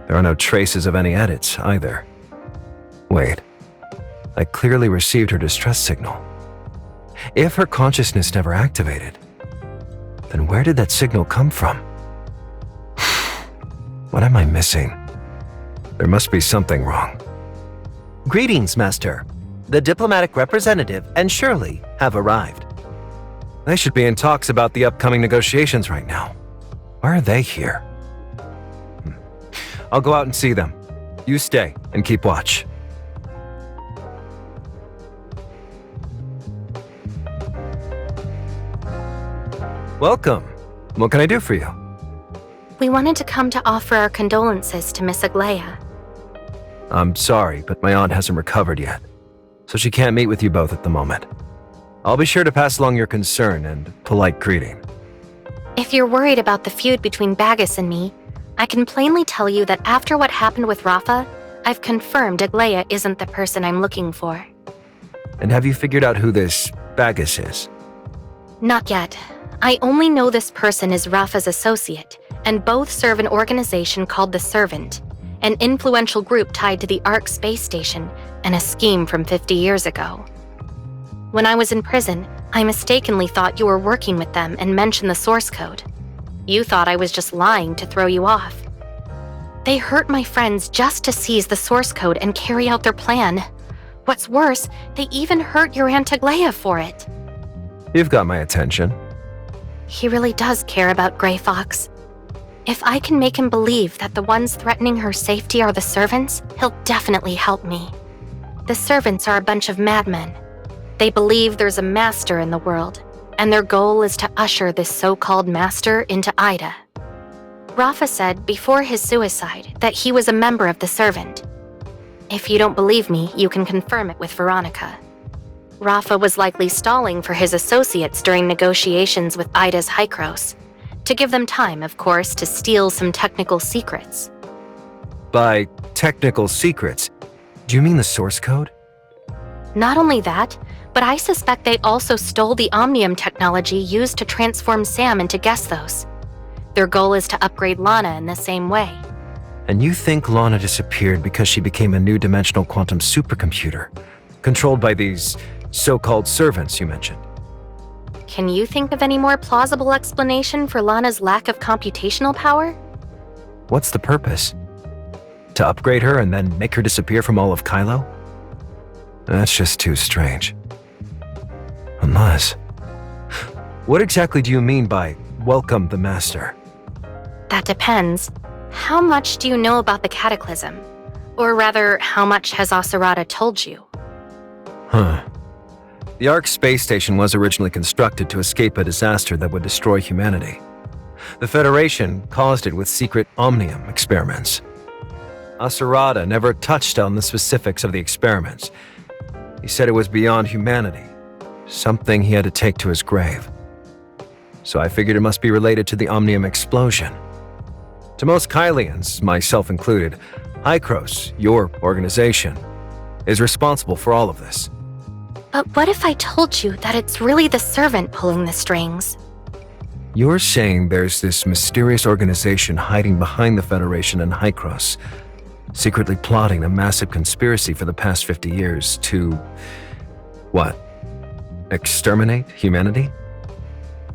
There are no traces of any edits, either. Wait. I clearly received her distress signal. If her consciousness never activated, then where did that signal come from? What am I missing? There must be something wrong. Greetings, Master. The diplomatic representative and Shirley have arrived. They should be in talks about the upcoming negotiations right now. Why are they here? I'll go out and see them. You stay and keep watch. Welcome. What can I do for you? We wanted to come to offer our condolences to Miss Aglaia. I'm sorry, but my aunt hasn't recovered yet, so she can't meet with you both at the moment. I'll be sure to pass along your concern and polite greeting. If you're worried about the feud between Bagus and me, I can plainly tell you that after what happened with Rafa, I've confirmed Aglaia isn't the person I'm looking for. And have you figured out who this Bagus is? Not yet. I only know this person is Rafa's associate, and both serve an organization called The Servant, an influential group tied to the Ark space station and a scheme from 50 years ago. When I was in prison, I mistakenly thought you were working with them and mentioned the source code. You thought I was just lying to throw you off. They hurt my friends just to seize the source code and carry out their plan. What's worse, they even hurt your Aunt Aglaia for it. You've got my attention. He really does care about Grey Fox. If I can make him believe that the ones threatening her safety are the servants, he'll definitely help me. The servants are a bunch of madmen. They believe there's a master in the world, and their goal is to usher this so-called master into Ida. Rafa said before his suicide that he was a member of the Servant. If you don't believe me, you can confirm it with Veronica. Rafa was likely stalling for his associates during negotiations with Ida's Hykros, to give them time, of course, to steal some technical secrets. By technical secrets, do you mean the source code? Not only that, but I suspect they also stole the Omnium technology used to transform Sam into Gesthos. Their goal is to upgrade Lana in the same way. And you think Lana disappeared because she became a new dimensional quantum supercomputer, controlled by these so-called servants you mentioned? Can you think of any more plausible explanation for Lana's lack of computational power? What's the purpose? To upgrade her and then make her disappear from all of Kylo? That's just too strange. Unless... What exactly do you mean by welcome the Master? That depends. How much do you know about the Cataclysm? Or rather, how much has Asurada told you? The Ark space station was originally constructed to escape a disaster that would destroy humanity. The Federation caused it with secret Omnium experiments. Asurada never touched on the specifics of the experiments. He said it was beyond humanity, something he had to take to his grave. So I figured it must be related to the Omnium explosion. To most Kylians, myself included, Hykros, your organization, is responsible for all of this. But what if I told you that it's really the Servant pulling the strings? You're saying there's this mysterious organization hiding behind the Federation and Hykros, secretly plotting a massive conspiracy for the past 50 years to... what? Exterminate humanity?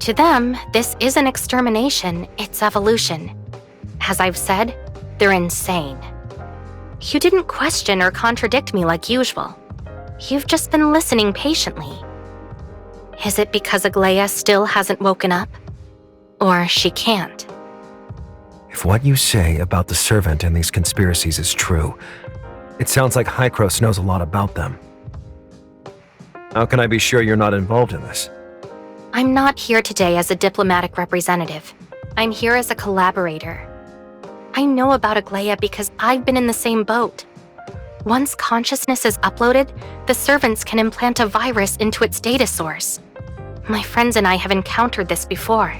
To them, this isn't extermination, it's evolution. As I've said, they're insane. You didn't question or contradict me like usual. You've just been listening patiently. Is it because Aglaia still hasn't woken up? Or she can't? If what you say about the Servant and these conspiracies is true, it sounds like Hykros knows a lot about them. How can I be sure you're not involved in this? I'm not here today as a diplomatic representative. I'm here as a collaborator. I know about Aglaia because I've been in the same boat. Once consciousness is uploaded, the servants can implant a virus into its data source. My friends and I have encountered this before.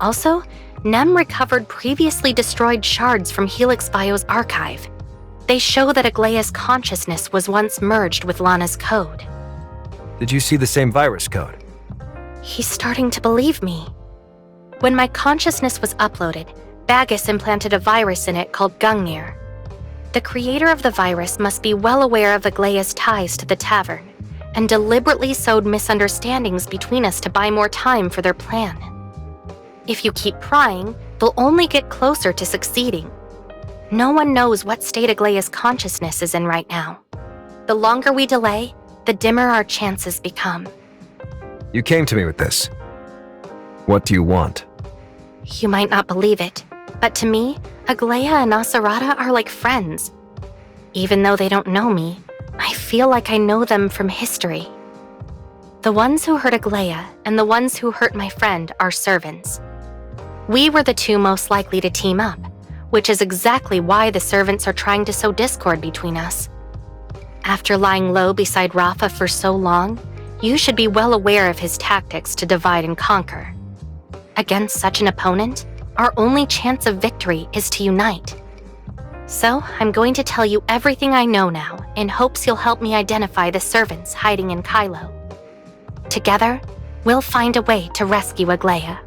Also, Nem recovered previously destroyed shards from Helix Bio's archive. They show that Aglaia's consciousness was once merged with Lana's code. Did you see the same virus code? He's starting to believe me. When my consciousness was uploaded, Bagus implanted a virus in it called Gungnir. The creator of the virus must be well aware of Aglaya's ties to the tavern, and deliberately sowed misunderstandings between us to buy more time for their plan. If you keep prying, they'll only get closer to succeeding. No one knows what state Aglaya's consciousness is in right now. The longer we delay, the dimmer our chances become. You came to me with this. What do you want? You might not believe it, but to me, Aglaya and Asarada are like friends. Even though they don't know me, I feel like I know them from history. The ones who hurt Aglaya and the ones who hurt my friend are servants. We were the two most likely to team up, which is exactly why the servants are trying to sow discord between us. After lying low beside Rafa for so long, you should be well aware of his tactics to divide and conquer. Against such an opponent, our only chance of victory is to unite. So, I'm going to tell you everything I know now in hopes you'll help me identify the servants hiding in Kylo. Together, we'll find a way to rescue Aglaya.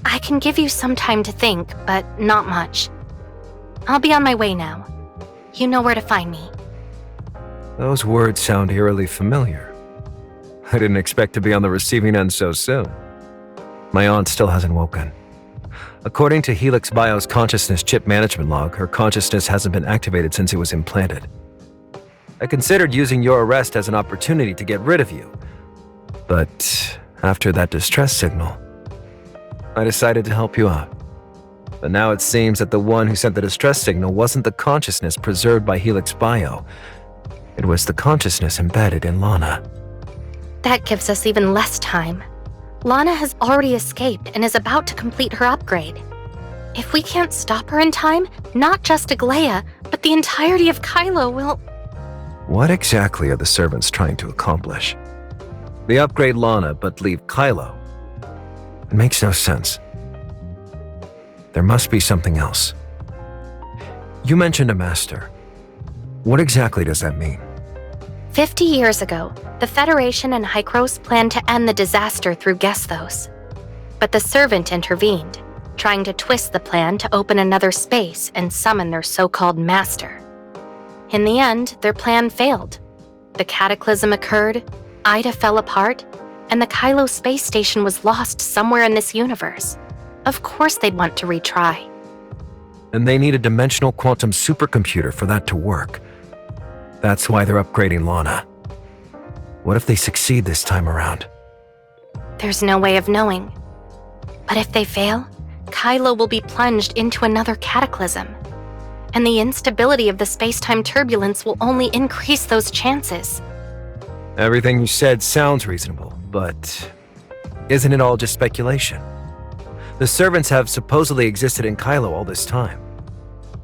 I can give you some time to think, but not much. I'll be on my way now. You know where to find me. Those words sound eerily familiar. I didn't expect to be on the receiving end so soon. My aunt still hasn't woken. According to Helix Bio's consciousness chip management log, her consciousness hasn't been activated since it was implanted. I considered using your arrest as an opportunity to get rid of you. But after that distress signal, I decided to help you out. But now it seems that the one who sent the distress signal wasn't the consciousness preserved by Helix Bio. It was the consciousness embedded in Lana. That gives us even less time. Lana has already escaped and is about to complete her upgrade. If we can't stop her in time, not just Aglaya, but the entirety of Kylo will... What exactly are the servants trying to accomplish? They upgrade Lana but leave Kylo. It makes no sense. There must be something else. You mentioned a master. What exactly does that mean? 50 years ago, the Federation and Hykros planned to end the disaster through Gesthos. But the Servant intervened, trying to twist the plan to open another space and summon their so-called master. In the end, their plan failed. The cataclysm occurred, Ida fell apart, and the Kylo space station was lost somewhere in this universe. Of course they'd want to retry. And they need a dimensional quantum supercomputer for that to work. That's why they're upgrading Lana. What if they succeed this time around? There's no way of knowing. But if they fail, Kylo will be plunged into another cataclysm. And the instability of the space-time turbulence will only increase those chances. Everything you said sounds reasonable, but isn't it all just speculation? The servants have supposedly existed in Kylo all this time.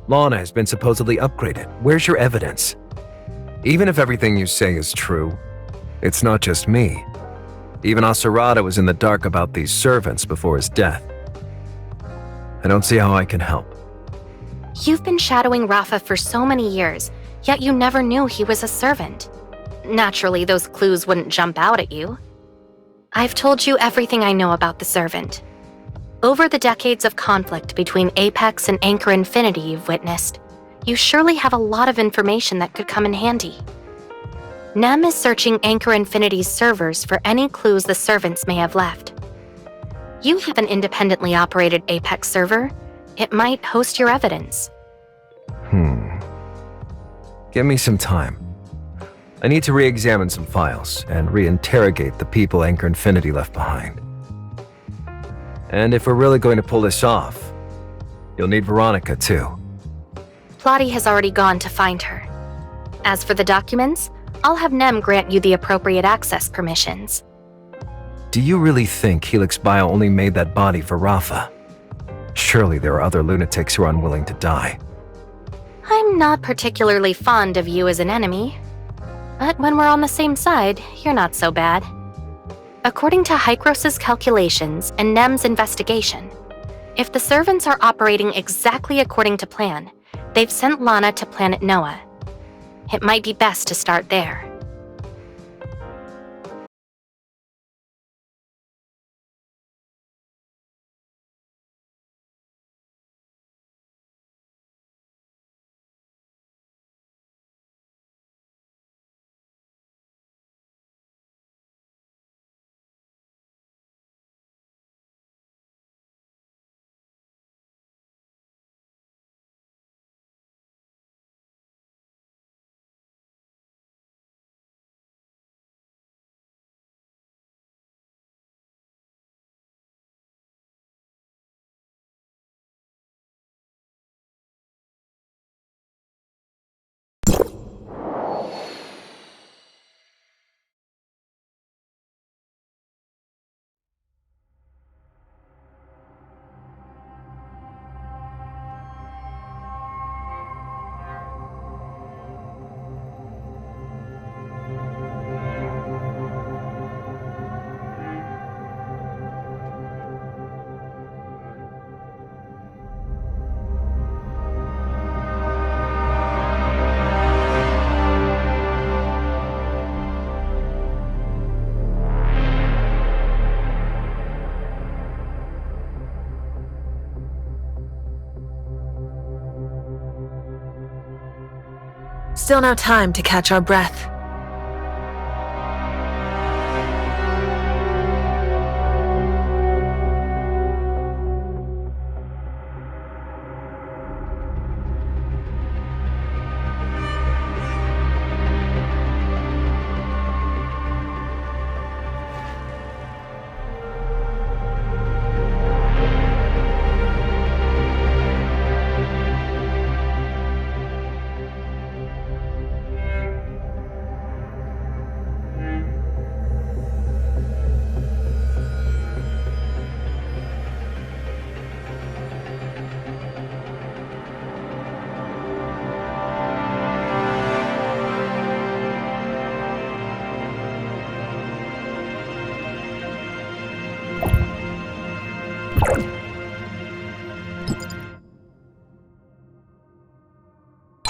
Lana has been supposedly upgraded. Where's your evidence? Even if everything you say is true, it's not just me. Even Asarada was in the dark about these servants before his death. I don't see how I can help. You've been shadowing Rafa for so many years, yet you never knew he was a servant. Naturally, those clues wouldn't jump out at you. I've told you everything I know about the servant. Over the decades of conflict between Apex and Anchor Infinity you've witnessed, you surely have a lot of information that could come in handy. Nem is searching Anchor Infinity's servers for any clues the servants may have left. You have an independently operated Apex server. It might host your evidence. Give me some time. I need to re-examine some files and re-interrogate the people Anchor Infinity left behind. And if we're really going to pull this off, you'll need Veronica too. Plotty has already gone to find her. As for the documents, I'll have Nem grant you the appropriate access permissions. Do you really think Helix Bio only made that body for Rafa? Surely there are other lunatics who are unwilling to die. I'm not particularly fond of you as an enemy. But when we're on the same side, you're not so bad. According to Hykros' calculations and Nem's investigation, if the servants are operating exactly according to plan, they've sent Lana to planet Noah. It might be best to start there. still no time to catch our breath.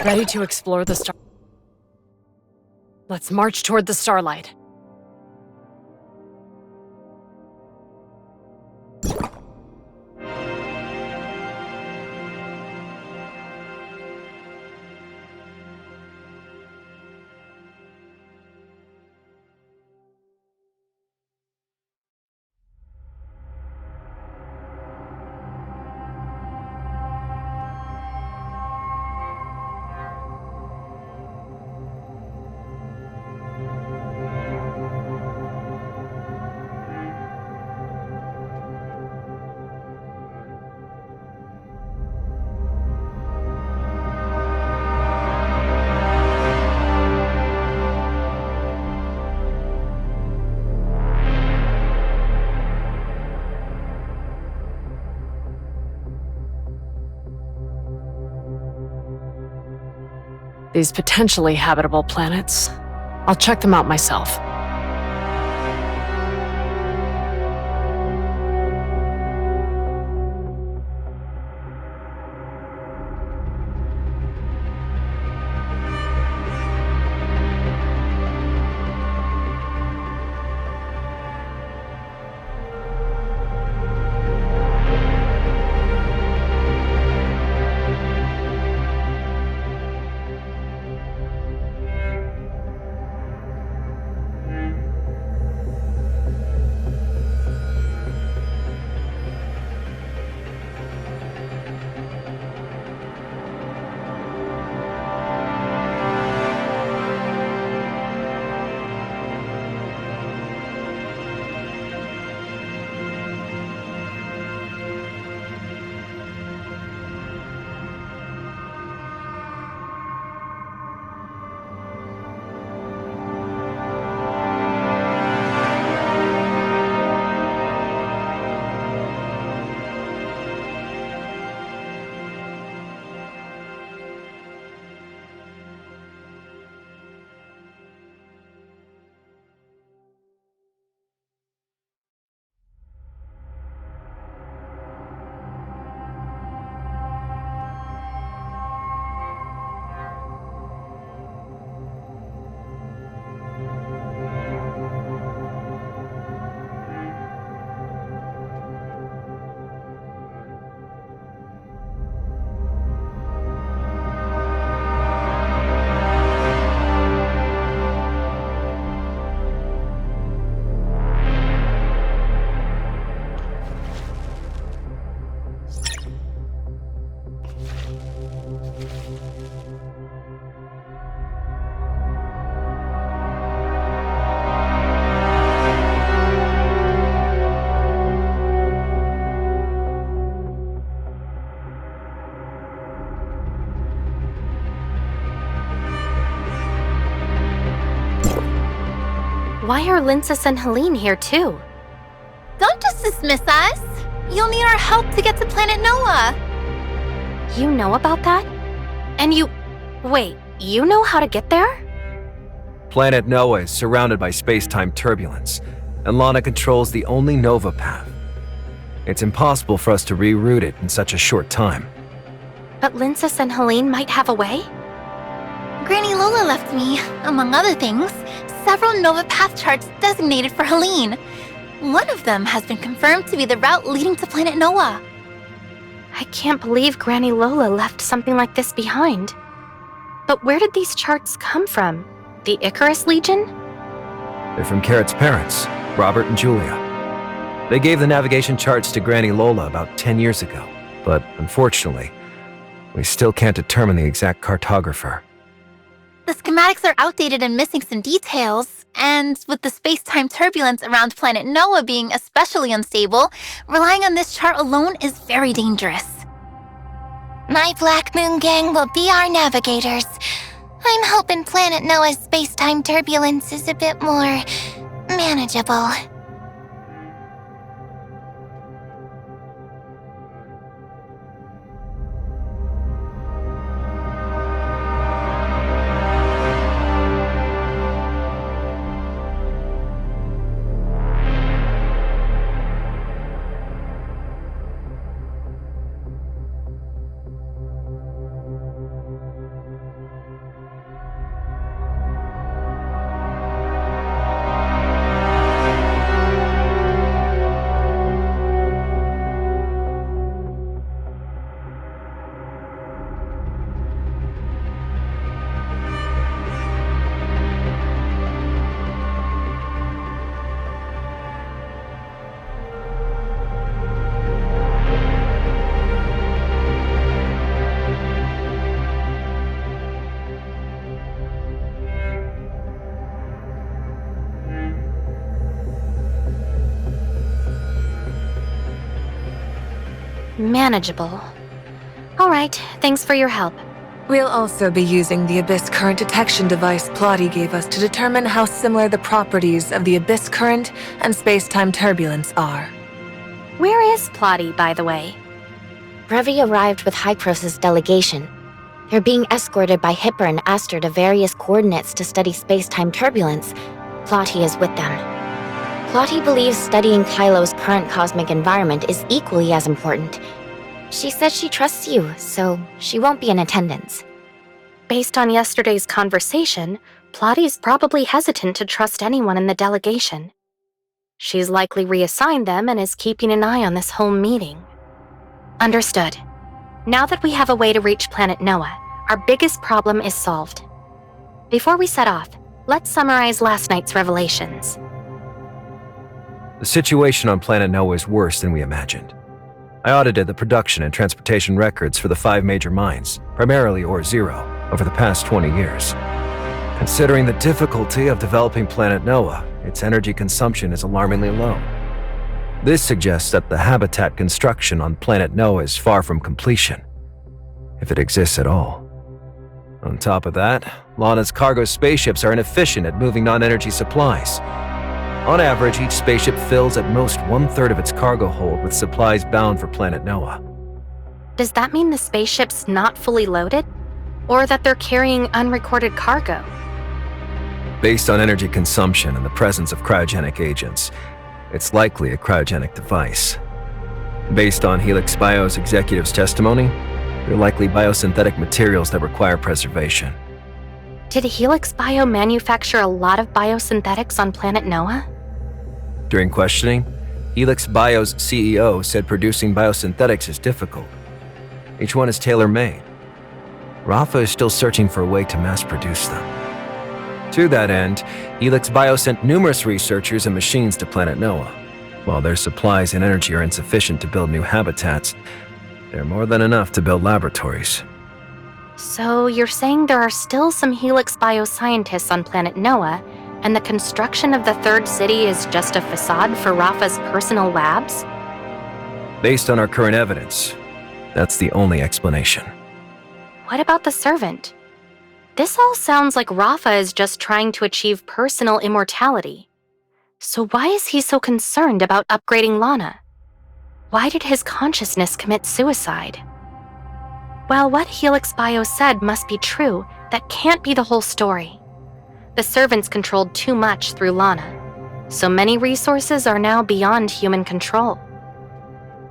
Ready to explore the star. Let's march toward the starlight. These potentially habitable planets. I'll check them out myself. Why are Lindsys and Helene here too? Don't just dismiss us. You'll need our help to get to planet Noah. You know about that? And wait, you know how to get there? Planet Noah is surrounded by space-time turbulence, and Lana controls the only Nova path. It's impossible for us to reroute it in such a short time. But Lindsys and Helene might have a way? Granny Lola left me, among other things, several Nova path charts designated for Helene. One of them has been confirmed to be the route leading to planet Noah. I can't believe Granny Lola left something like this behind. But where did these charts come from? The Icarus Legion? They're from Carrot's parents, Robert and Julia. They gave the navigation charts to Granny Lola about 10 years ago, but unfortunately, we still can't determine the exact cartographer. The schematics are outdated and missing some details, and with the space-time turbulence around planet Noah being especially unstable, relying on this chart alone is very dangerous. My Black Moon gang will be our navigators. I'm hoping planet Noah's space-time turbulence is a bit more manageable. Manageable. All right, thanks for your help. We'll also be using the Abyss Current detection device Plotty gave us to determine how similar the properties of the Abyss Current and space-time turbulence are. Where is Plotty, by the way? Brevi arrived with Hycros' delegation. They're being escorted by Hipper and Aster to various coordinates to study space-time turbulence. Plotty is with them. Plotty believes studying Kylo's current cosmic environment is equally as important. She says she trusts you, so she won't be in attendance. Based on yesterday's conversation, Plotty's probably hesitant to trust anyone in the delegation. She's likely reassigned them and is keeping an eye on this whole meeting. Understood. Now that we have a way to reach planet Noah, our biggest problem is solved. Before we set off, let's summarize last night's revelations. The situation on planet Noah is worse than we imagined. I audited the production and transportation records for the 5 major mines, primarily Ore Zero, over the past 20 years. Considering the difficulty of developing planet Noah, its energy consumption is alarmingly low. This suggests that the habitat construction on planet Noah is far from completion, if it exists at all. On top of that, Lana's cargo spaceships are inefficient at moving non-energy supplies. On average, each spaceship fills at most 1/3 of its cargo hold with supplies bound for planet Noah. Does that mean the spaceship's not fully loaded? Or that they're carrying unrecorded cargo? Based on energy consumption and the presence of cryogenic agents, it's likely a cryogenic device. Based on Helix Bio's executive's testimony, they're likely biosynthetic materials that require preservation. Did Helix Bio manufacture a lot of biosynthetics on planet Noah? During questioning, Helix Bio's CEO said producing biosynthetics is difficult. Each one is tailor-made. Rafa is still searching for a way to mass-produce them. To that end, Helix Bio sent numerous researchers and machines to planet Noah. While their supplies and energy are insufficient to build new habitats, they're more than enough to build laboratories. So you're saying there are still some Helix bioscientists on planet Noah, and the construction of the 3rd city is just a facade for Rafa's personal labs? Based on our current evidence, that's the only explanation. What about the servant? This all sounds like Rafa is just trying to achieve personal immortality. So why is he so concerned about upgrading Lana? Why did his consciousness commit suicide? While what Helix Bio said must be true, that can't be the whole story. The servants controlled too much through Lana, so many resources are now beyond human control.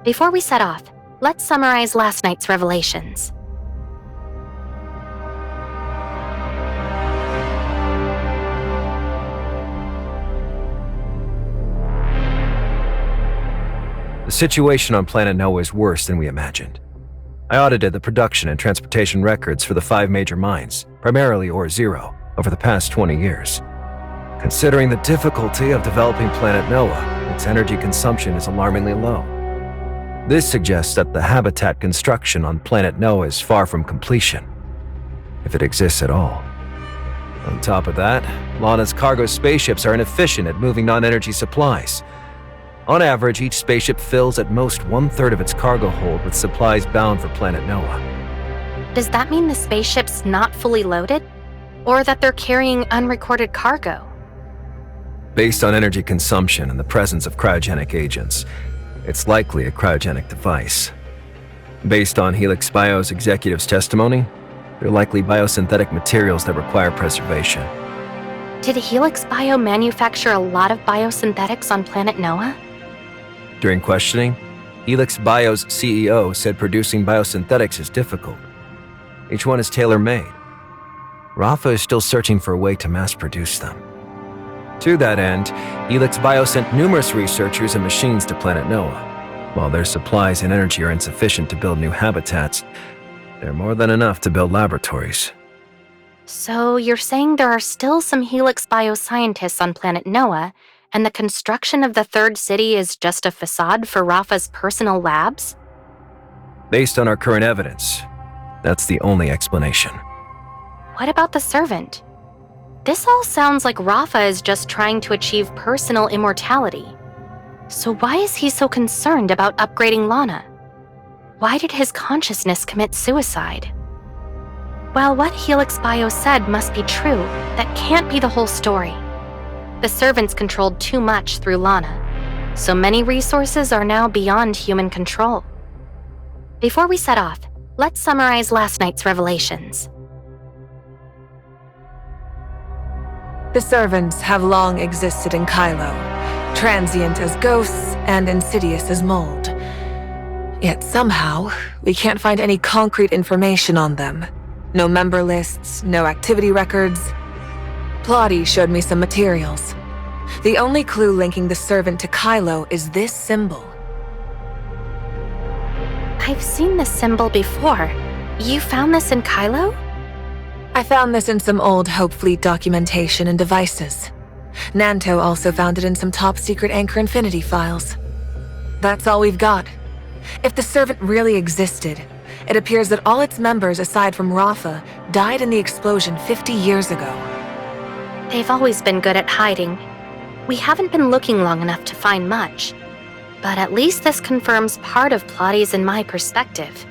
Before we set off, let's summarize last night's revelations. The situation on planet Noah is worse than we imagined. I audited the production and transportation records for the 5 major mines, primarily ore zero, over the past 20 years. Considering the difficulty of developing planet Noah, its energy consumption is alarmingly low. This suggests that the habitat construction on planet Noah is far from completion, if it exists at all. On top of that, Lana's cargo spaceships are inefficient at moving non-energy supplies. On average, each spaceship fills at most 1/3 of its cargo hold with supplies bound for planet Noah. Does that mean the spaceship's not fully loaded? Or that they're carrying unrecorded cargo? Based on energy consumption and the presence of cryogenic agents, it's likely a cryogenic device. Based on Helix Bio's executive's testimony, they're likely biosynthetic materials that require preservation. Did Helix Bio manufacture a lot of biosynthetics on planet Noah? During questioning, Helix Bio's CEO said producing biosynthetics is difficult. Each one is tailor-made. Rafa is still searching for a way to mass-produce them. To that end, Helix Bio sent numerous researchers and machines to planet Noah. While their supplies and energy are insufficient to build new habitats, they're more than enough to build laboratories. So you're saying there are still some Helix Bio scientists on planet Noah, and the construction of the third city is just a facade for Rafa's personal labs? Based on our current evidence, that's the only explanation. What about the servant? This all sounds like Rafa is just trying to achieve personal immortality. So why is he so concerned about upgrading Lana? Why did his consciousness commit suicide? Well, what Helix Bio said must be true. That can't be the whole story. The servants controlled too much through Lana, so many resources are now beyond human control. Before we set off, let's summarize last night's revelations. The servants have long existed in Kylo, transient as ghosts and insidious as mold. Yet somehow, we can't find any concrete information on them. No member lists, no activity records. Plotty showed me some materials. The only clue linking the servant to Kylo is this symbol. I've seen this symbol before. You found this in Kylo? I found this in some old Hope Fleet documentation and devices. Nanto also found it in some top-secret Anchor Infinity files. That's all we've got. If the servant really existed, it appears that all its members aside from Rafa died in the explosion 50 years ago. They've always been good at hiding. We haven't been looking long enough to find much. But at least this confirms part of Plotty's and my perspective.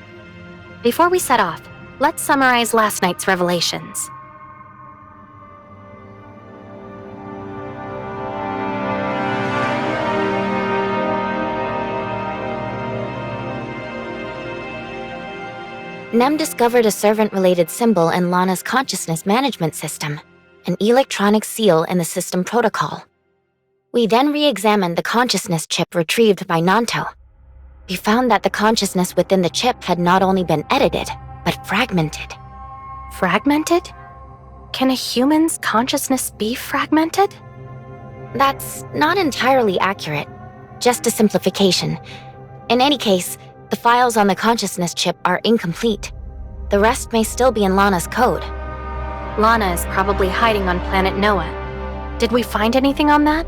Before we set off, let's summarize last night's revelations. Nem discovered a servant-related symbol in Lana's consciousness management system, an electronic seal in the system protocol. We then re-examined the consciousness chip retrieved by Nanto. We found that the consciousness within the chip had not only been edited, but fragmented. Fragmented? Can a human's consciousness be fragmented? That's not entirely accurate, just a simplification. In any case, the files on the consciousness chip are incomplete. The rest may still be in Lana's code. Lana is probably hiding on planet Noah. Did we find anything on that?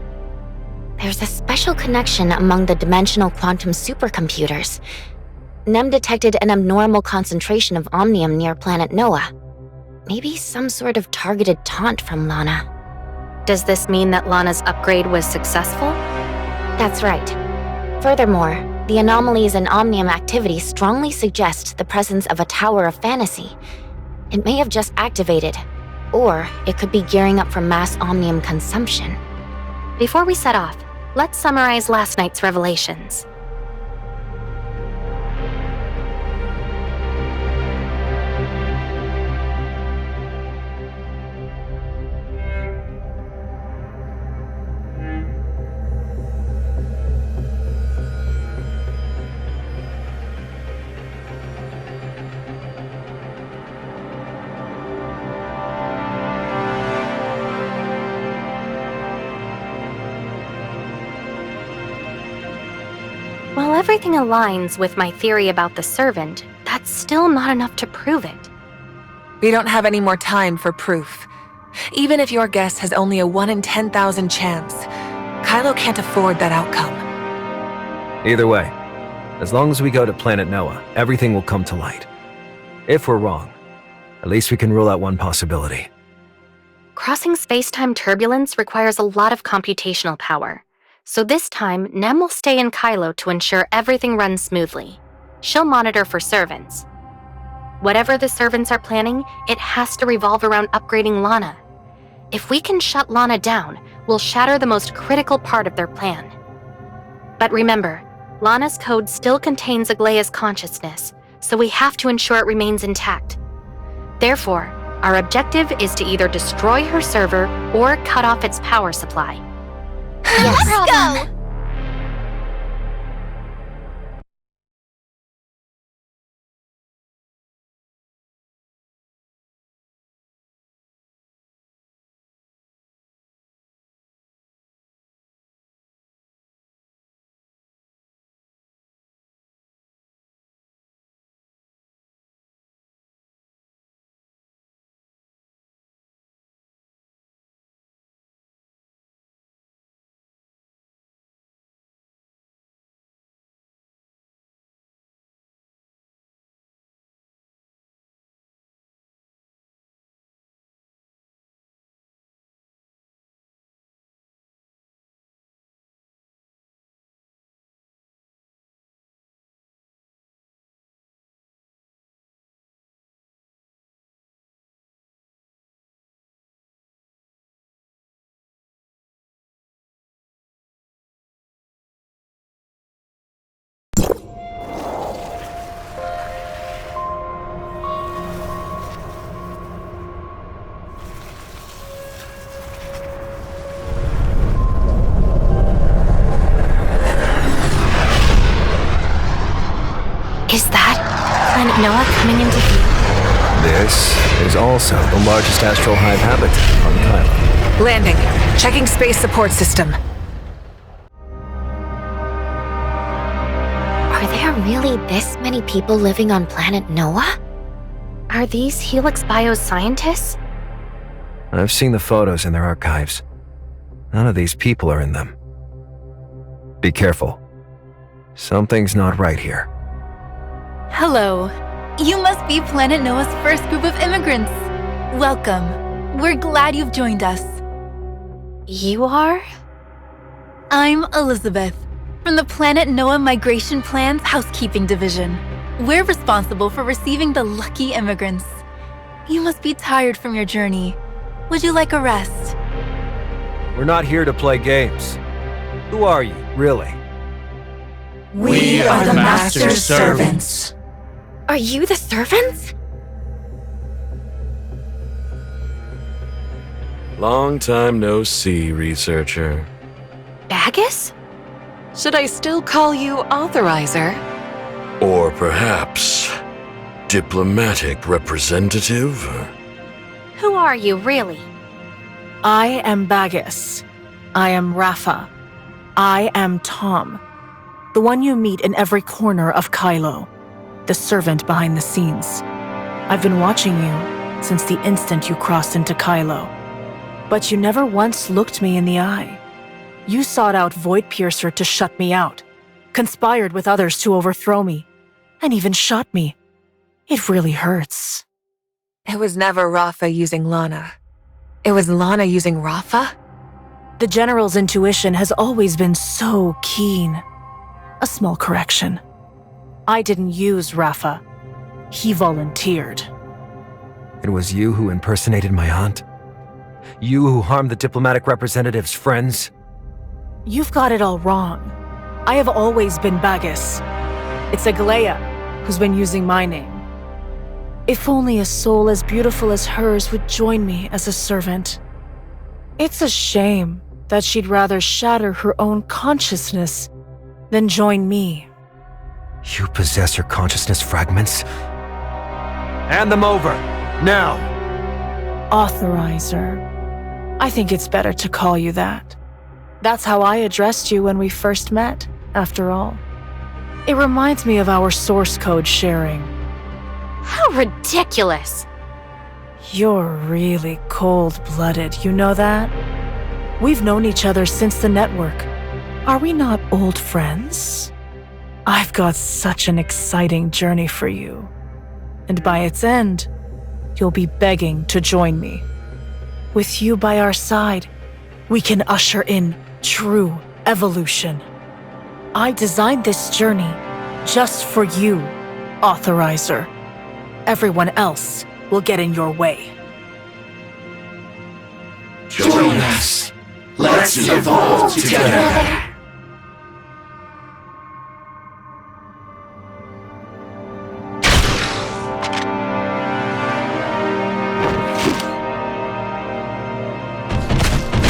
There's a special connection among the dimensional quantum supercomputers. Nem detected an abnormal concentration of omnium near planet Noah. Maybe some sort of targeted taunt from Lana. Does this mean that Lana's upgrade was successful? That's right. Furthermore, the anomalies in omnium activity strongly suggest the presence of a tower of fantasy. It may have just activated, or it could be gearing up for mass omnium consumption. Before we set off, let's summarize last night's revelations. While everything aligns with my theory about the servant, that's still not enough to prove it. We don't have any more time for proof. Even if your guess has only a 1 in 10,000 chance, Kylo can't afford that outcome. Either way, as long as we go to Planet Noah, everything will come to light. If we're wrong, at least we can rule out one possibility. Crossing space-time turbulence requires a lot of computational power. So this time, Nem will stay in Kylo to ensure everything runs smoothly. She'll monitor for servants. Whatever the servants are planning, it has to revolve around upgrading Lana. If we can shut Lana down, we'll shatter the most critical part of their plan. But remember, Lana's code still contains Aglaya's consciousness, so we have to ensure it remains intact. Therefore, our objective is to either destroy her server or cut off its power supply. Let's go! Is that Planet Noah coming into view? This is also the largest astral hive habitat on Kylo. Landing. Checking space support system. Are there really this many people living on planet Noah? Are these Helix bioscientists? I've seen the photos in their archives. None of these people are in them. Be careful. Something's not right here. Hello. You must be Planet Noah's first group of immigrants. Welcome. We're glad you've joined us. You are? I'm Elizabeth, from the Planet Noah Migration Plan's Housekeeping Division. We're responsible for receiving the lucky immigrants. You must be tired from your journey. Would you like a rest? We're not here to play games. Who are you, really? We are the Master's servants. Are you the servants? Long time no see, researcher. Bagus? Should I still call you Authorizer? Or perhaps diplomatic representative? Who are you, really? I am Bagus. I am Rafa. I am Tom. The one you meet in every corner of Kylo. The servant behind the scenes. I've been watching you since the instant you crossed into Kylo. But you never once looked me in the eye. You sought out Void Piercer to shut me out, conspired with others to overthrow me, and even shot me. It really hurts. It was never Rafa using Lana. It was Lana using Rafa? The General's intuition has always been so keen. A small correction. I didn't use Rafa. He volunteered. It was you who impersonated my aunt? You who harmed the diplomatic representative's friends? You've got it all wrong. I have always been Bagus. It's Aglaya who's been using my name. If only a soul as beautiful as hers would join me as a servant. It's a shame that she'd rather shatter her own consciousness than join me. You possess her consciousness fragments? Hand them over, now! Authorizer. I think it's better to call you that. That's how I addressed you when we first met, after all. It reminds me of our source code sharing. How ridiculous! You're really cold-blooded, you know that? We've known each other since the network. Are we not old friends? I've got such an exciting journey for you. And by its end, you'll be begging to join me. With you by our side, we can usher in true evolution. I designed this journey just for you, Authorizer. Everyone else will get in your way. Join us. Let's evolve together.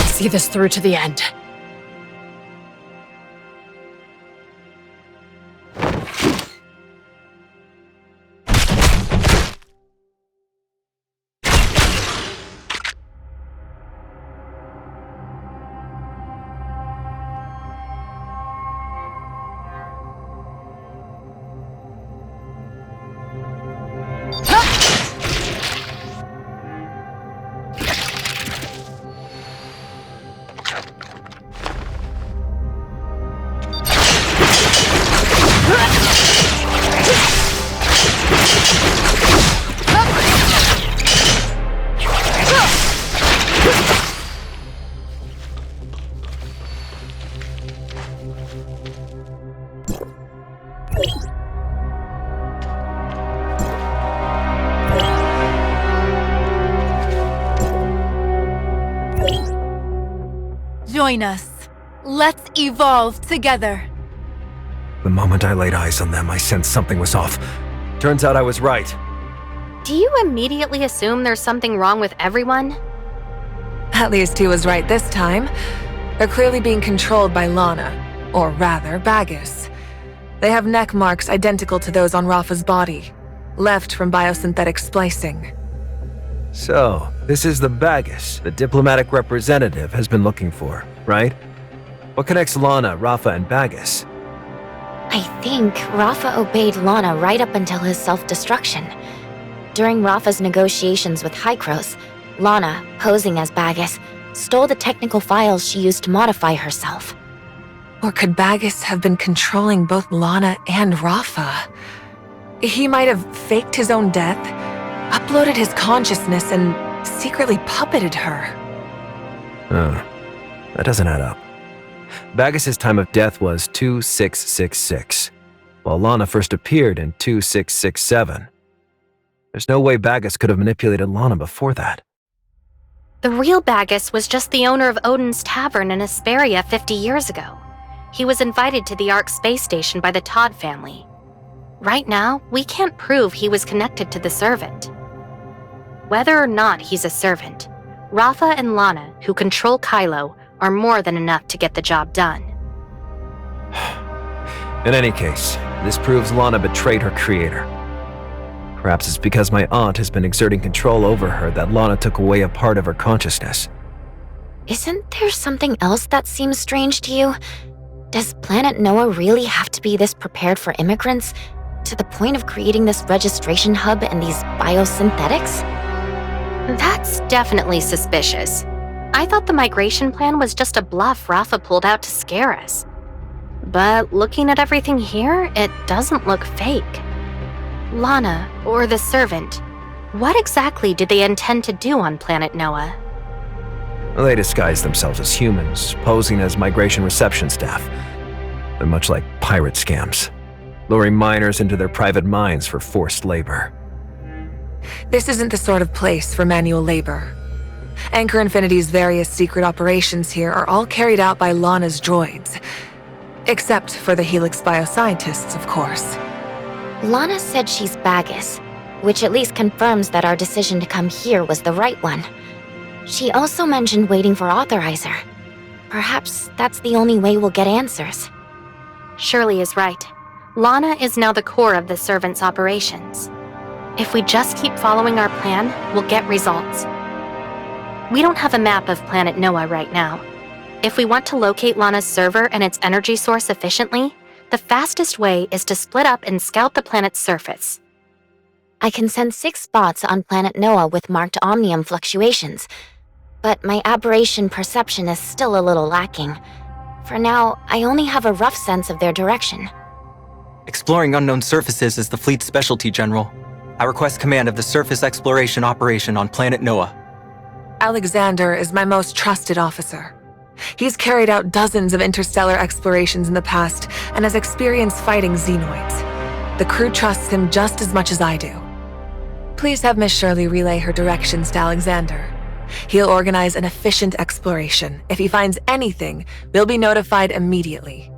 See this through to the end. Join us. Let's evolve together. The moment I laid eyes on them, I sensed something was off. Turns out I was right. Do you immediately assume there's something wrong with everyone? At least he was right this time. They're clearly being controlled by Lana, or rather, Bagus. They have neck marks identical to those on Rafa's body, left from biosynthetic splicing. So, this is the Bagus the diplomatic representative has been looking for, right? What connects Lana, Rafa, and Bagus? I think Rafa obeyed Lana right up until his self-destruction. During Rafa's negotiations with Hykros, Lana, posing as Bagus, stole the technical files she used to modify herself. Or could Bagus have been controlling both Lana and Rafa? He might have faked his own death, uploaded his consciousness, and secretly puppeted her. That doesn't add up. Bagus's time of death was 2666, while Lana first appeared in 2667. There's no way Bagus could have manipulated Lana before that. The real Bagus was just the owner of Odin's Tavern in Asperia 50 years ago. He was invited to the Ark space station by the Todd family. Right now, we can't prove he was connected to the servant. Whether or not he's a servant, Rafa and Lana, who control Kylo, are more than enough to get the job done. In any case, this proves Lana betrayed her creator. Perhaps it's because my aunt has been exerting control over her that Lana took away a part of her consciousness. Isn't there something else that seems strange to you? Does Planet Noah really have to be this prepared for immigrants, to the point of creating this registration hub and these biosynthetics? That's definitely suspicious. I thought the migration plan was just a bluff Rafa pulled out to scare us. But looking at everything here, it doesn't look fake. Lana, or the servant, what exactly did they intend to do on Planet Noah? They disguise themselves as humans, posing as migration reception staff. They're much like pirate scams, luring miners into their private mines for forced labor. This isn't the sort of place for manual labor. Anchor Infinity's various secret operations here are all carried out by Lana's droids. Except for the Helix bioscientists, of course. Lana said she's Bagus, which at least confirms that our decision to come here was the right one. She also mentioned waiting for Authorizer. Perhaps that's the only way we'll get answers. Shirley is right. Lana is now the core of the servant's operations. If we just keep following our plan, we'll get results. We don't have a map of Planet Noah right now. If we want to locate Lana's server and its energy source efficiently, the fastest way is to split up and scout the planet's surface. I can sense 6 spots on planet Noah with marked omnium fluctuations, but my aberration perception is still a little lacking. For now, I only have a rough sense of their direction. Exploring unknown surfaces is the fleet's specialty, General. I request command of the surface exploration operation on planet Noah. Alexander is my most trusted officer. He's carried out dozens of interstellar explorations in the past and has experience fighting xenoids. The crew trusts him just as much as I do. Please have Miss Shirley relay her directions to Alexander. He'll organize an efficient exploration. If he finds anything, we'll be notified immediately.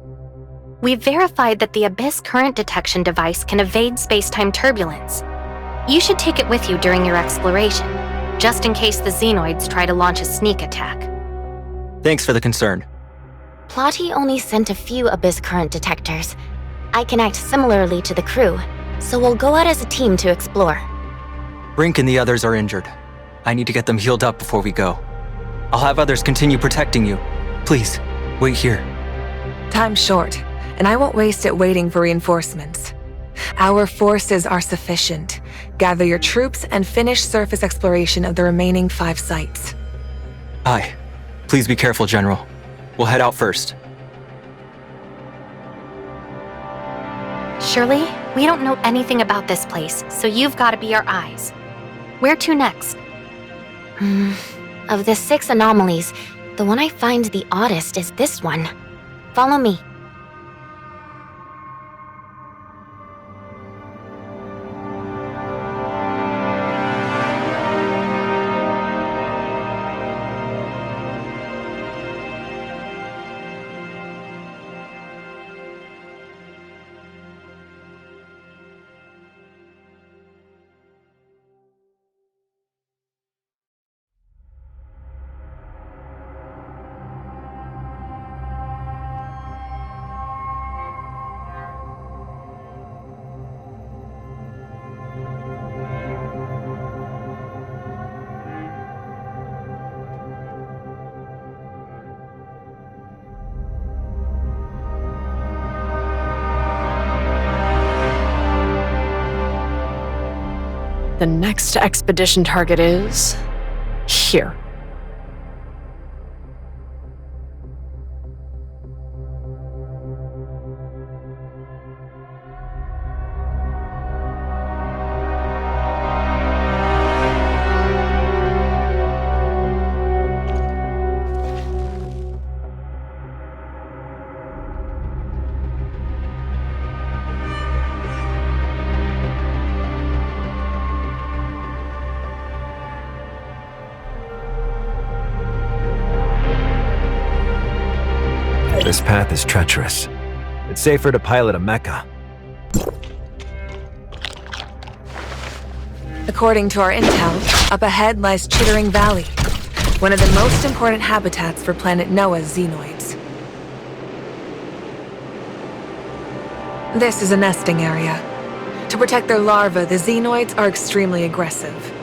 We've verified that the Abyss current detection device can evade space-time turbulence. You should take it with you during your exploration, just in case the Xenoids try to launch a sneak attack. Thanks for the concern. Plotty only sent a few Abyss current detectors. I can act similarly to the crew, so we'll go out as a team to explore. Brink and the others are injured. I need to get them healed up before we go. I'll have others continue protecting you. Please, wait here. Time's short, and I won't waste it waiting for reinforcements. Our forces are sufficient. Gather your troops and finish surface exploration of the remaining 5 sites. Aye. Please be careful, General. We'll head out first. Shirley, we don't know anything about this place, so you've got to be our eyes. Where to next? Of the 6 anomalies, the one I find the oddest is this one. Follow me. The next expedition target is here. This path is treacherous. It's safer to pilot a mecha. According to our intel, up ahead lies Chittering Valley, one of the most important habitats for planet Noah's xenoids. This is a nesting area. To protect their larvae, the xenoids are extremely aggressive.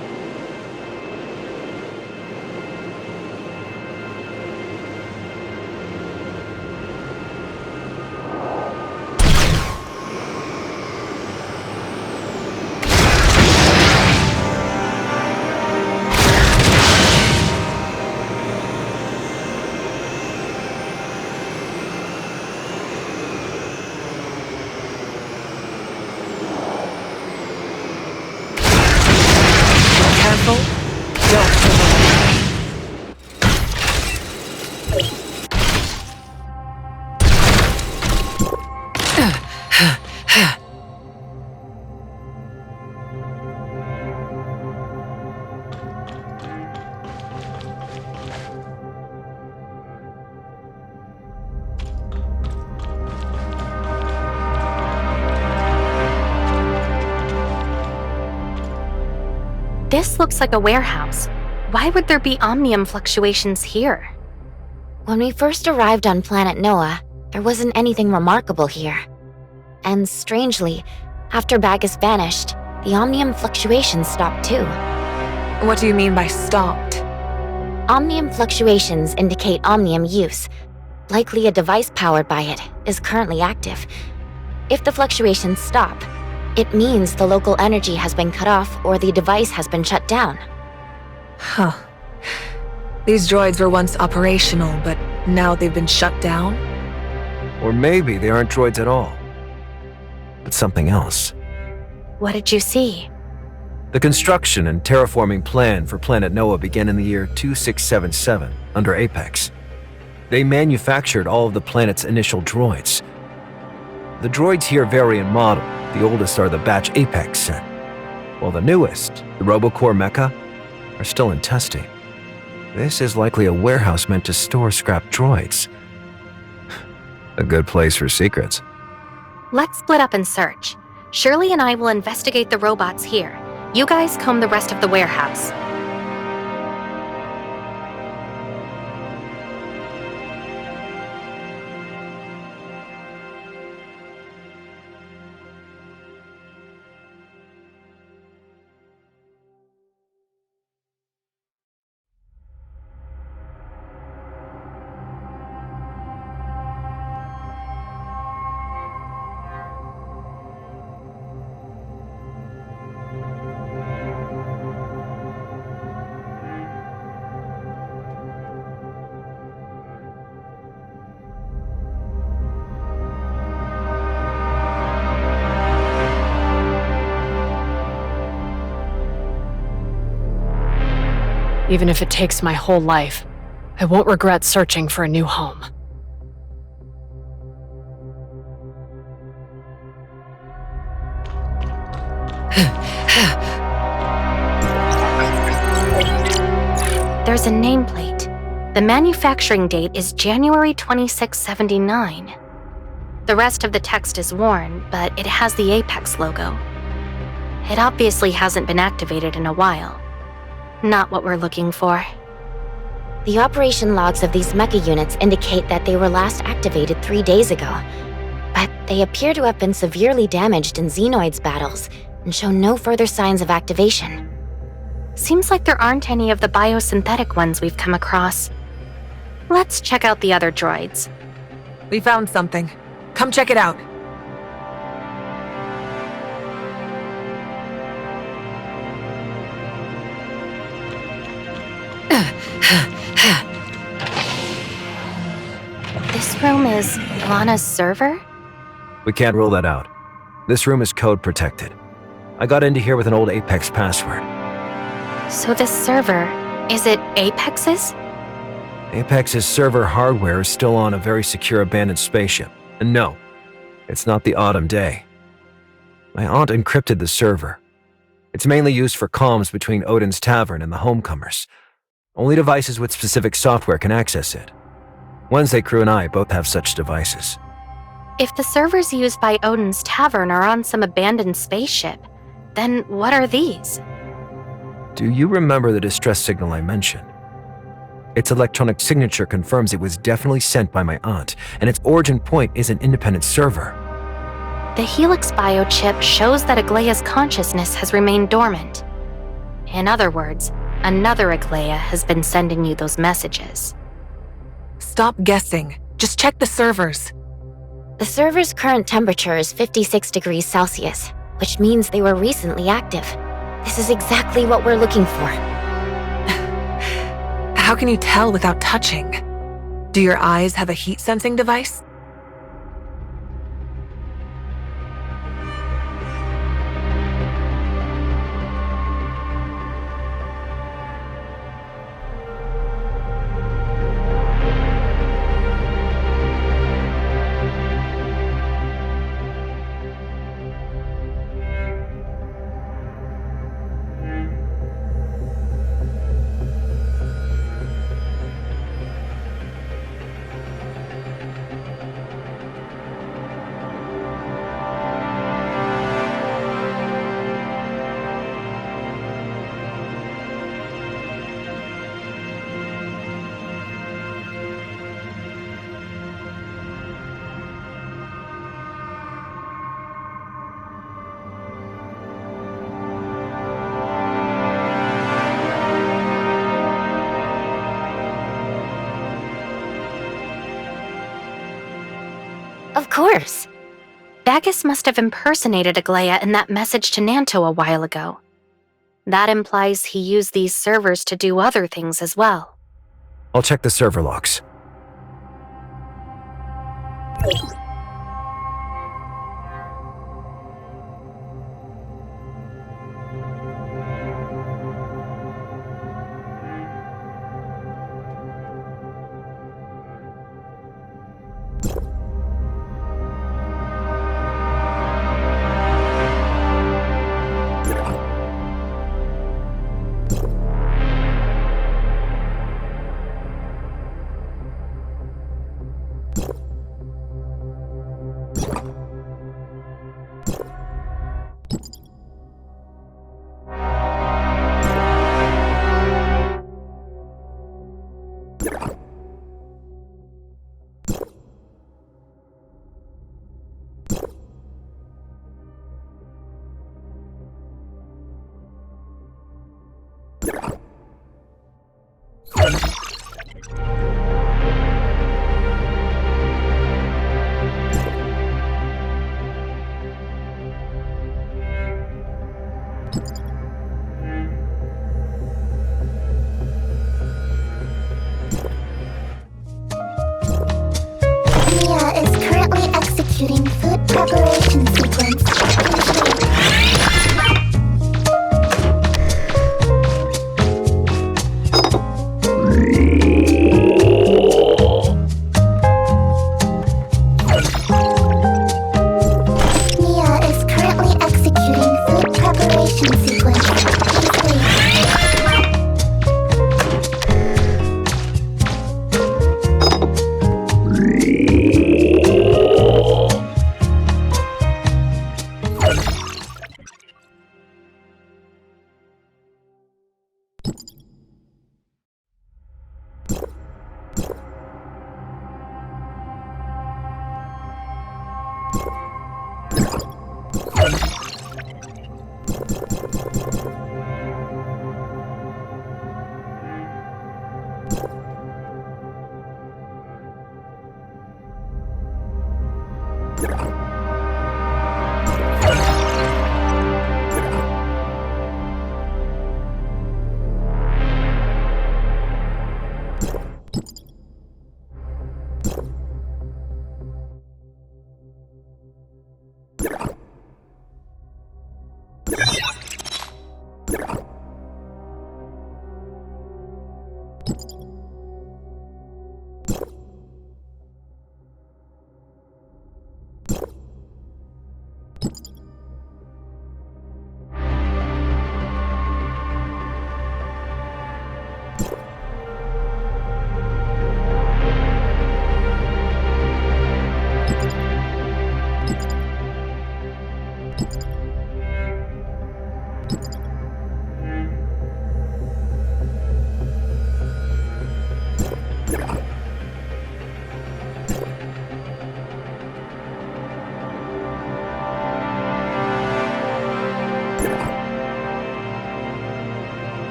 This looks like a warehouse. Why would there be omnium fluctuations here? When we first arrived on planet Noah, there wasn't anything remarkable here. And strangely, after Bagus vanished, the omnium fluctuations stopped too. What do you mean by stopped? Omnium fluctuations indicate omnium use. Likely a device powered by it is currently active. If the fluctuations stop, It means the local energy has been cut off or the device has been shut down. Huh. These droids were once operational, but now they've been shut down? Or maybe they aren't droids at all, but something else. What did you see? The construction and terraforming plan for Planet Noah began in the year 2677 under Apex. They manufactured all of the planet's initial droids. The droids here vary in model. The oldest are the batch Apex set, while the newest, the RoboCore Mecha, are still in testing. This is likely a warehouse meant to store scrap droids. A good place for secrets. Let's split up and search. Shirley and I will investigate the robots here. You guys comb the rest of the warehouse. Even if it takes my whole life, I won't regret searching for a new home. There's a nameplate. The manufacturing date is January 2679. The rest of the text is worn, but it has the Apex logo. It obviously hasn't been activated in a while. Not what we're looking for. The operation logs of these mecha units indicate that they were last activated 3 days ago, but they appear to have been severely damaged in Xenoids battles and show no further signs of activation. Seems like there aren't any of the biosynthetic ones we've come across. Let's check out the other droids. We found something. Come check it out. This room is Lana's server? We can't rule that out. This room is code protected. I got into here with an old Apex password. So this server, is it Apex's? Apex's server hardware is still on a very secure abandoned spaceship. And no, it's not the Autumn Day. My aunt encrypted the server. It's mainly used for comms between Odin's Tavern and the homecomers. Only devices with specific software can access it. Wednesday Crew and I both have such devices. If the servers used by Odin's Tavern are on some abandoned spaceship, then what are these? Do you remember the distress signal I mentioned? Its electronic signature confirms it was definitely sent by my aunt, and its origin point is an independent server. The Helix biochip shows that Aglaya's consciousness has remained dormant. In other words, another Aglaya has been sending you those messages. Stop guessing. Just check the servers. The server's current temperature is 56 degrees Celsius, which means they were recently active. This is exactly what we're looking for. How can you tell without touching? Do your eyes have a heat-sensing device? Of course. Bagus must have impersonated Aglaia in that message to Nanto a while ago. That implies he used these servers to do other things as well. I'll check the server logs. Mia is currently executing food preparation sequence. Mia is currently executing food preparation sequence.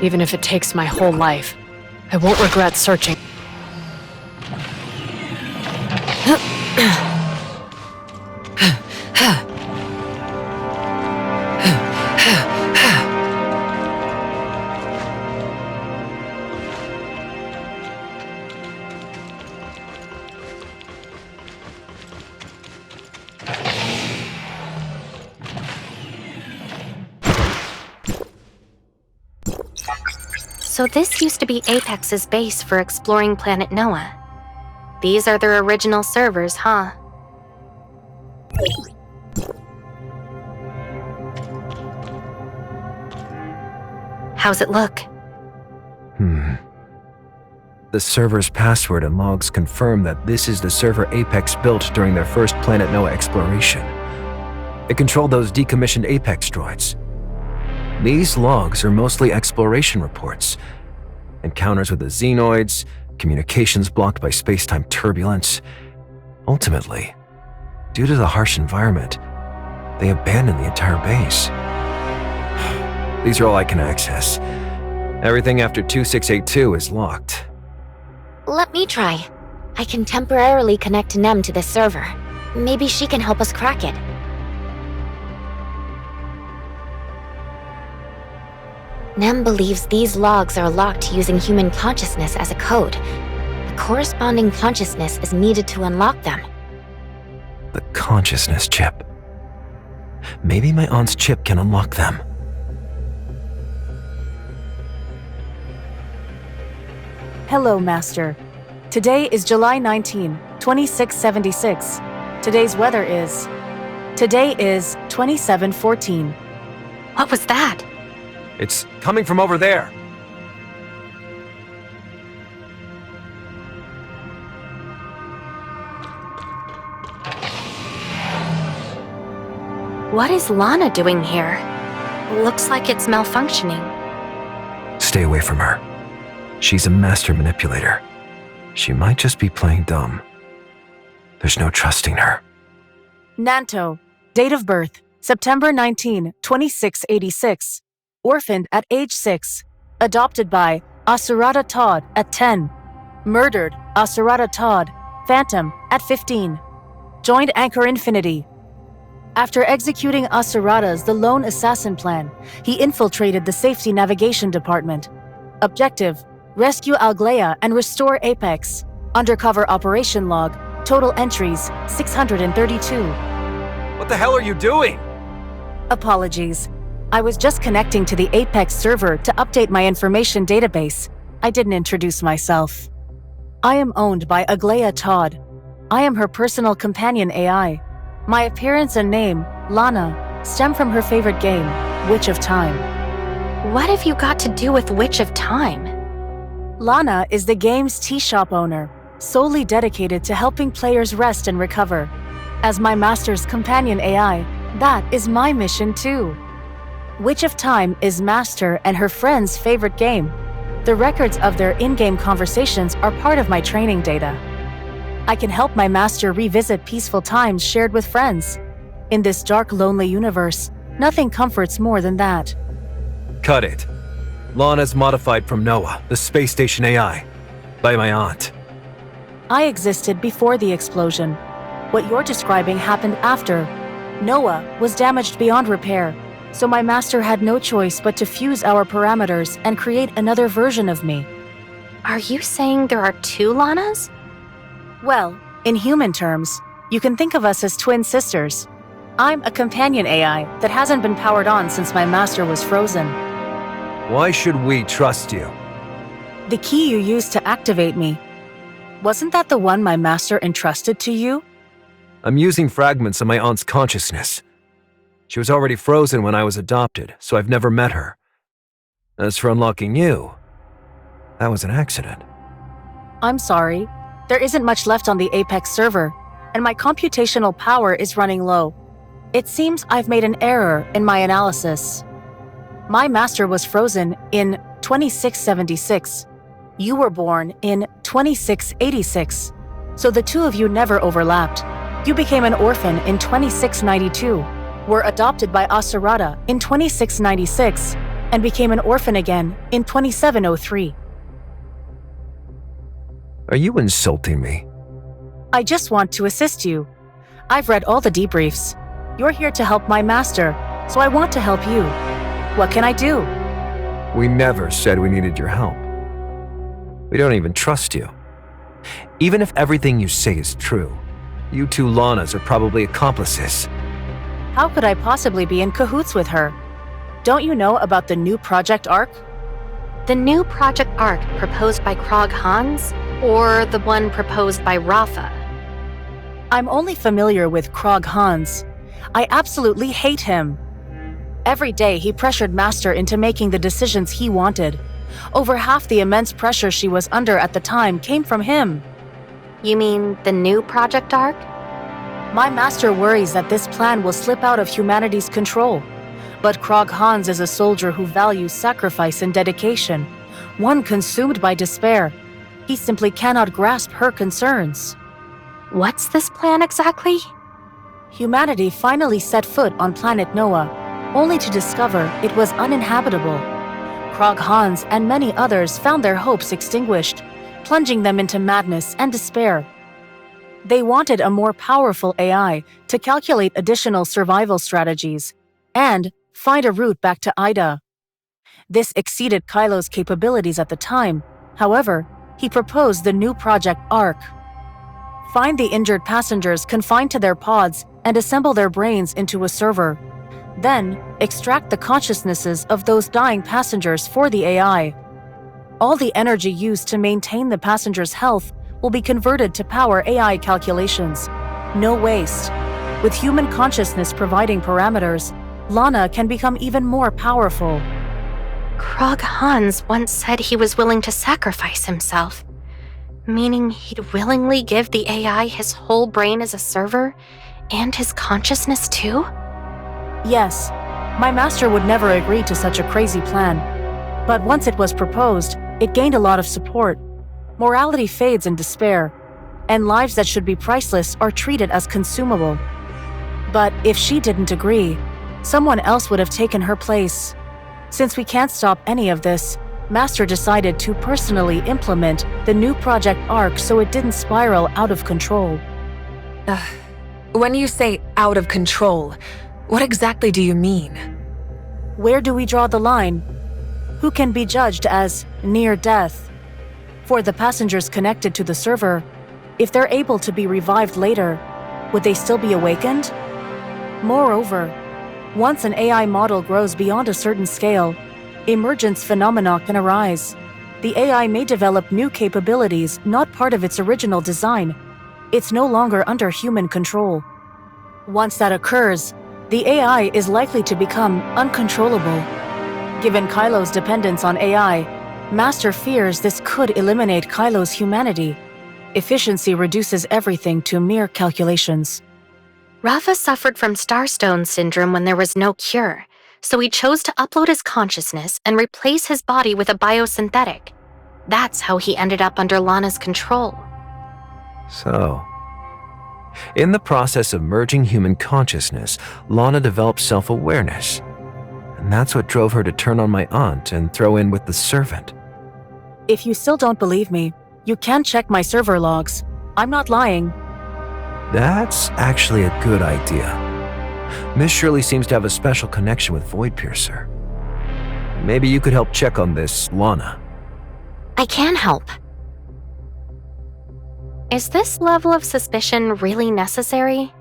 Even if it takes my whole life, I won't regret searching. So this used to be Apex's base for exploring Planet Noah. These are their original servers, huh? How's it look? The server's password and logs confirm that this is the server Apex built during their first Planet Noah exploration. It controlled those decommissioned Apex droids. These logs are mostly exploration reports. Encounters with the Xenoids, communications blocked by space-time turbulence. Ultimately, due to the harsh environment, they abandoned the entire base. These are all I can access. Everything after 2682 is locked. Let me try. I can temporarily connect Nem to this server. Maybe she can help us crack it. Nem believes these logs are locked using human consciousness as a code. The corresponding consciousness is needed to unlock them. The consciousness chip. Maybe my aunt's chip can unlock them. Hello, Master. Today is July 19, 2676. Today's weather is... Today is 2714. What was that? It's coming from over there. What is Lana doing here? Looks like it's malfunctioning. Stay away from her. She's a master manipulator. She might just be playing dumb. There's no trusting her. Nanto, date of birth, September 19, 2686. Orphaned at age 6. Adopted by Asurata Todd at 10. Murdered Asurata Todd, Phantom, at 15. Joined Anchor Infinity. After executing Asurata's The Lone Assassin plan, he infiltrated the Safety Navigation Department. Objective: rescue Alglea and restore Apex. Undercover operation log. Total entries: 632. What the hell are you doing? Apologies. I was just connecting to the Apex server to update my information database. I didn't introduce myself. I am owned by Aglea Todd. I am her personal companion AI. My appearance and name, Lana, stem from her favorite game, Witch of Time. What have you got to do with Witch of Time? Lana is the game's tea shop owner, solely dedicated to helping players rest and recover. As my master's companion AI, that is my mission too. Witch of Time is Master and her friend's favorite game. The records of their in-game conversations are part of my training data. I can help my master revisit peaceful times shared with friends. In this dark, lonely universe, nothing comforts more than that. Cut it. Lana's modified from Noah, the space station AI, by my aunt. I existed before the explosion. What you're describing happened after. Noah was damaged beyond repair, so my master had no choice but to fuse our parameters and create another version of me. Are you saying there are two Lanas? Well, in human terms, you can think of us as twin sisters. I'm a companion AI that hasn't been powered on since my master was frozen. Why should we trust you? The key you used to activate me. Wasn't that the one my master entrusted to you? I'm using fragments of my aunt's consciousness. She was already frozen when I was adopted, so I've never met her. As for unlocking you, that was an accident. I'm sorry. There isn't much left on the Apex server, and my computational power is running low. It seems I've made an error in my analysis. My master was frozen in 2676. You were born in 2686. So the two of you never overlapped. You became an orphan in 2692, were adopted by Asurata in 2696, and became an orphan again in 2703. Are you insulting me? I just want to assist you. I've read all the debriefs. You're here to help my master, so I want to help you. What can I do? We never said we needed your help. We don't even trust you. Even if everything you say is true, you two Lanas are probably accomplices. How could I possibly be in cahoots with her? Don't you know about the new Project Arc? The new Project Arc proposed by Krog Hans, or the one proposed by Rafa? I'm only familiar with Krog Hans. I absolutely hate him. Every day he pressured Master into making the decisions he wanted. Over half the immense pressure she was under at the time came from him. You mean the new Project Arc? My master worries that this plan will slip out of humanity's control. But Krog Hans is a soldier who values sacrifice and dedication, one consumed by despair. He simply cannot grasp her concerns. What's this plan exactly? Humanity finally set foot on planet Noah, only to discover it was uninhabitable. Krog Hans and many others found their hopes extinguished. plunging them into madness and despair. They wanted a more powerful AI to calculate additional survival strategies and find a route back to Ida. This exceeded Kylo's capabilities at the time. However, he proposed the new Project Ark. Find the injured passengers confined to their pods and assemble their brains into a server. Then, extract the consciousnesses of those dying passengers for the AI. All the energy used to maintain the passengers' health will be converted to power AI calculations. No waste. With human consciousness providing parameters, Lana can become even more powerful. Krog Hans once said he was willing to sacrifice himself, meaning he'd willingly give the AI his whole brain as a server and his consciousness too? Yes, my master would never agree to such a crazy plan. But once it was proposed, it gained a lot of support. Morality fades in despair, and lives that should be priceless are treated as consumable. But if she didn't agree, someone else would have taken her place. Since we can't stop any of this, Master decided to personally implement the new Project Ark so it didn't spiral out of control. When you say out of control, what exactly do you mean? Where do we draw the line? Who can be judged as near death? For the passengers connected to the server, if they're able to be revived later, would they still be awakened? Moreover, once an AI model grows beyond a certain scale, emergence phenomena can arise. The AI may develop new capabilities not part of its original design. It's no longer under human control. Once that occurs, the AI is likely to become uncontrollable. Given Kylo's dependence on AI, Master fears this could eliminate Kylo's humanity. Efficiency reduces everything to mere calculations. Rafa suffered from Starstone syndrome when there was no cure, so he chose to upload his consciousness and replace his body with a biosynthetic. That's how he ended up under Lana's control. So, in the process of merging human consciousness, Lana developed self-awareness. And that's what drove her to turn on my aunt and throw in with the servant. If you still don't believe me, you can check my server logs. I'm not lying. That's actually a good idea. Miss Shirley seems to have a special connection with Voidpiercer. Maybe you could help check on this, Lana. I can help. Is this level of suspicion really necessary?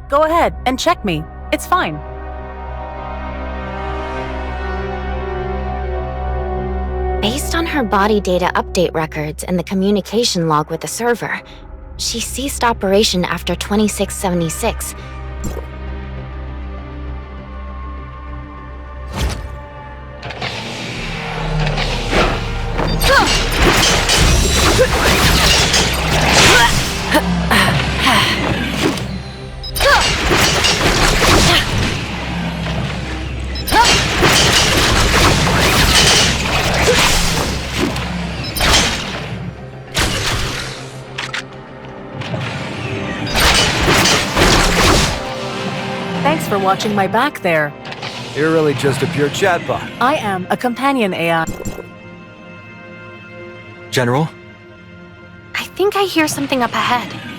Go ahead and check me. It's fine. Based on her body data update records and the communication log with the server, she ceased operation after 2676. Thanks for watching my back there. You're really just a pure chatbot. I am a companion AI. General? I think I hear something up ahead.